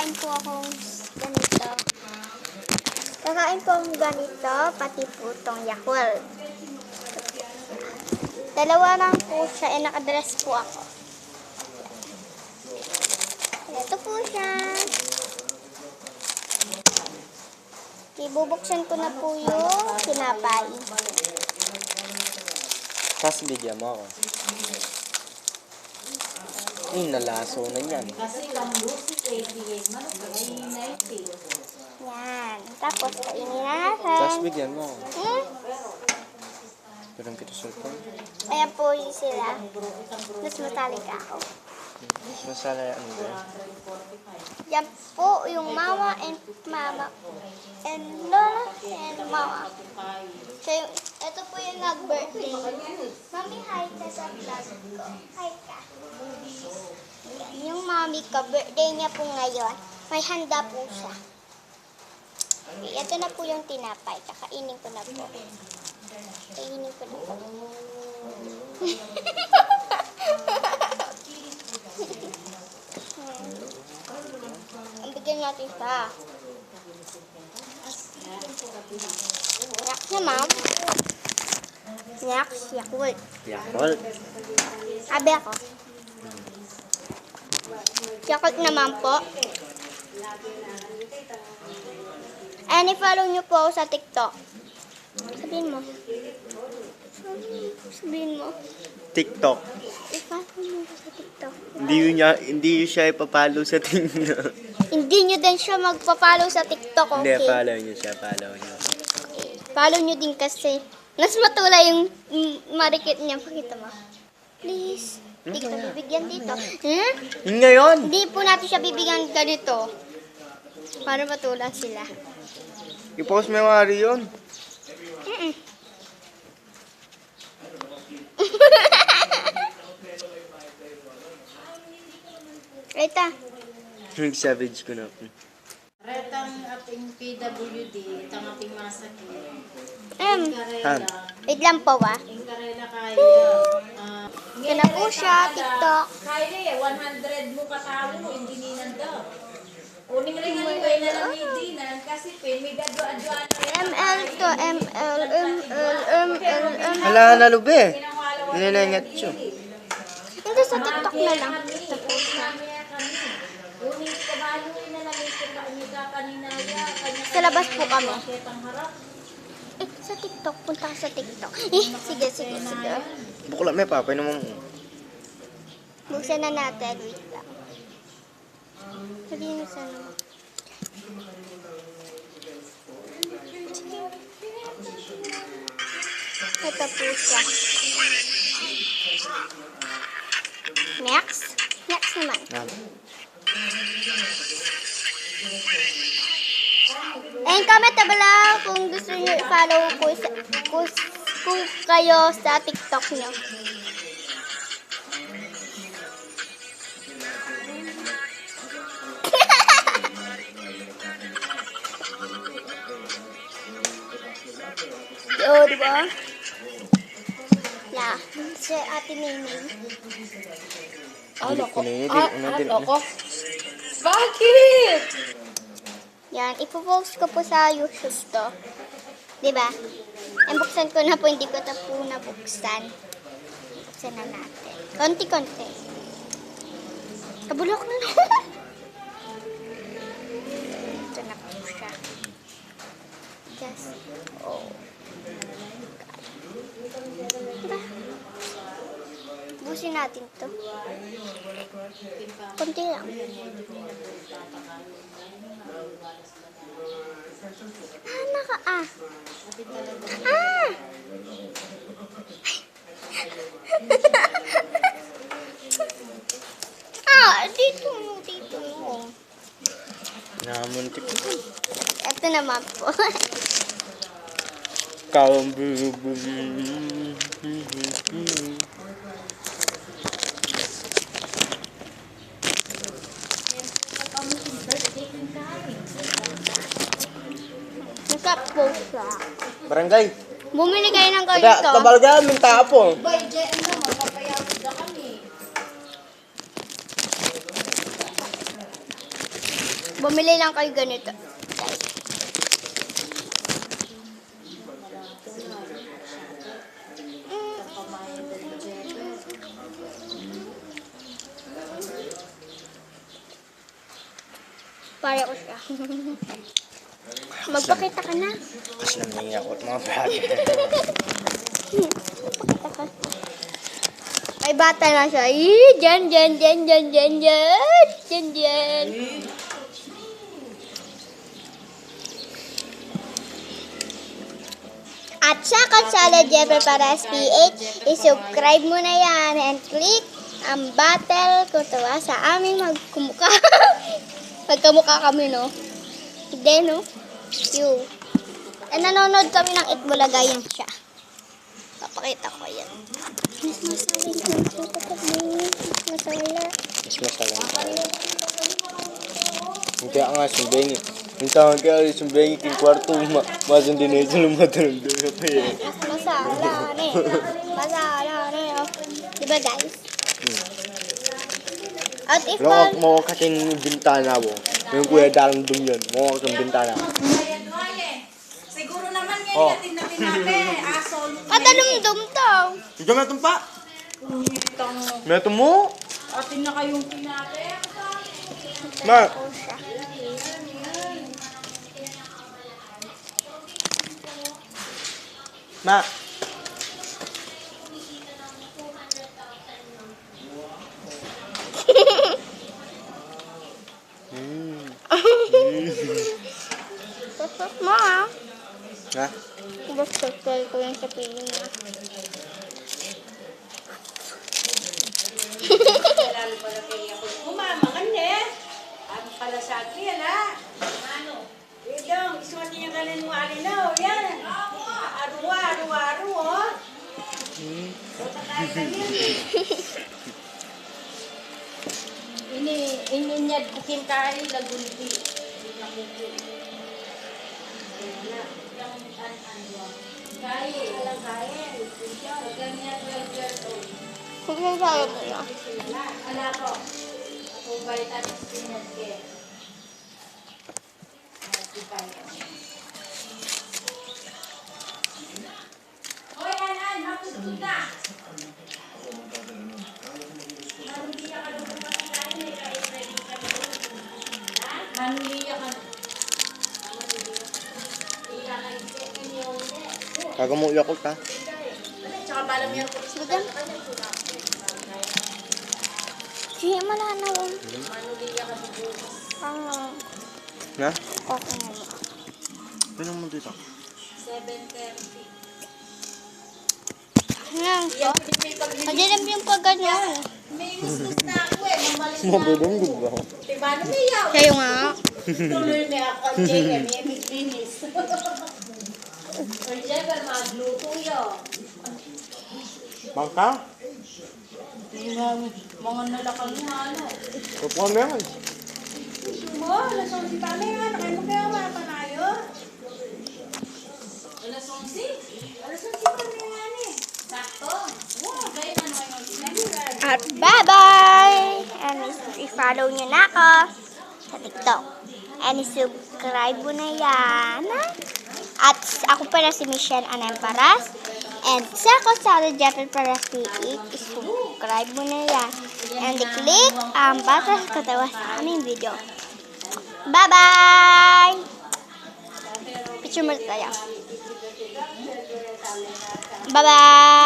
kakain po akong ganito. Kakain po akong ganito, pati po itong Yakult. Dalawa lang po siya, nakadress po ako. Ito po siya. Ibubuksan ko na po yung tinapay. Tapos bigyan mo ako. Ay, nalaso na yan. Yan. Tapos, kainin na Tapos natin. bigyan mo ako. Parang kita sulpan. Ayan po yung sila. Mas matalik ako. Masala yan ba? Yan po yung mama and lola and mama. So, ito po yung nag-birthday. Mami, hi ka sa vlog ko. Hi ka. Yung mami ko, birthday niya po ngayon. May handa po siya. Okay, ito na po yung tinapay. Kakainin ko na po. Kainin ko na po. Ang bigyan natin siya. Yak na, ma'am. Yak, Yakult. Yakult. Sabi ako. Yakult naman po. And i-follow nyo po ako sa TikTok. Sabihin mo. Sabihin mo. TikTok. I-follow nyo ako sa TikTok. Hindi yun siya ipapalo sa tingin. Hindi nyo din siya magpa-follow sa TikTok, Hindi, okay? follow niyo siya. Follow niyo. Follow nyo din kasi. Mas matulay yung marikit niya. Pakita mo. Please. Hindi kita bibigyan dito. Yun ngayon. Hindi po natin siya bibigyan ganito. Para matulang sila. I-post mo yung hari yun. Rita. Savage ko na. Retang ating PWD, itang ating masakit. Han. Karela, Wait lang po ba? yung karela kaya. Ito na po siya, TikTok. Kaya 100 mo katao mo, hindi ninan daw. Uning rin nga nito, nalamidinan kasi may dadwa-adwa ML to ML, ML. Hala, nalube. Nilangat siya. Hindi sa TikTok na lang. Ito po siya. Uning kabaloy na lang ito kaninaya. Sa labas po kami. Sa TikTok. Punta ka sa TikTok. Sige. Bukla may papay naman. Buksan na natin. Wait lang. Sabihin mo sana. Ito po siya. Next? Next naman. And comment na below kung gusto nyo i-follow kung kayo sa TikTok nyo. Oo, diba? Yeah. Si Ate Mimi. Ano ko? Bakit? Yan, ipopost ko po sa YouTube to. Diba? And buksan ko na po, hindi ko na po nabuksan. Buksan na natin. Konti-konti. Kabulok na naman. Ito na po siya. Just, oh. Diba? Busin natin to. Konti lang. Dito mo. Namuntik ko. Ito naman po. Naka-post siya. Barangay. Bumili kayo ng Kada, ganito. tabalga, may tapo. Bay, dyan mo, mapapayawid na kami. Bumili lang kayo ganito. Para ko siya. Magpakita ka na. Kasi naman niya ako at mga brother. Magpakita ka. Ay, bata na siya. Dyan. At sa Consala Jeffrey Paras PH, isubscribe mo na yan and click ang battle kutuwa sa aming magkumuka. Magkamukha kami, no? Hindi, no? You. Nanonood kami ng Itbulaga yan siya. Papakita ko yan. Mas masala. Mas masala. Hindi nga sumbengi. Yung tawag kaya sumbengi king kwarto. Masan din na ito lumatanong doon. Masala na eh. Diba, guys? At if Pero mo kasing bintana mo. Yung kuya dalang dum yun. Mo kasing bintana. Siguro naman ngayon natin na tinabi. Aso. katanumdum to. Ikaw meron pa? Meron mo? Atin na kayong tinabi. Ma. Ma. Ma, Ha? gusto ko yung sa piling niya. Umama ka niya. Ang pala sa akin yan ha. Ano? Idong, isuwan niya ganin mo alinaw. Yan. Aru oh. Ini niya bukin kari lagunti. Kaya, alang kaya. Ganyan 12 years old. Kung yung sayo mo na. Anak ko. Kung balitan ng sinad ke. Hoy, Anan, hapos na. Manuliya ka. Kagamu yakot ha? Tsaka balam yan ko. Budan. Sige, malana mo. Manuliya ka. Na? Okay na mo. Pinang mo dito. 7:30. Nang to. Madilim yung pag ganyan. May gusto na ako eh. Mamalis na. Mabudong good ba? Diba na may yaw? Sayo nga. Tuloy may ako ang JM. May binis. Or Jebel, magluto yun. Bangka? Mga nalakal na ano. Kapwa mo yan. Mo, lasong si Tane nga. Nakay mo kaya mapanayo. Lasong si? Lasong si Tane nga ni. Sakto. Wow, gaya na naman yung sinagurad. At bye-bye! And i-follow nyo na ako sa TikTok. And i-subscribe mo na yan. At ako pala si Michelle Anemparas. And sa Consala Jeffrey Paras PH, i-subscribe mo na yan. And i-click ang bata sa katawa sa aming video. Bye-bye! Picture mo tayo. Bye-bye!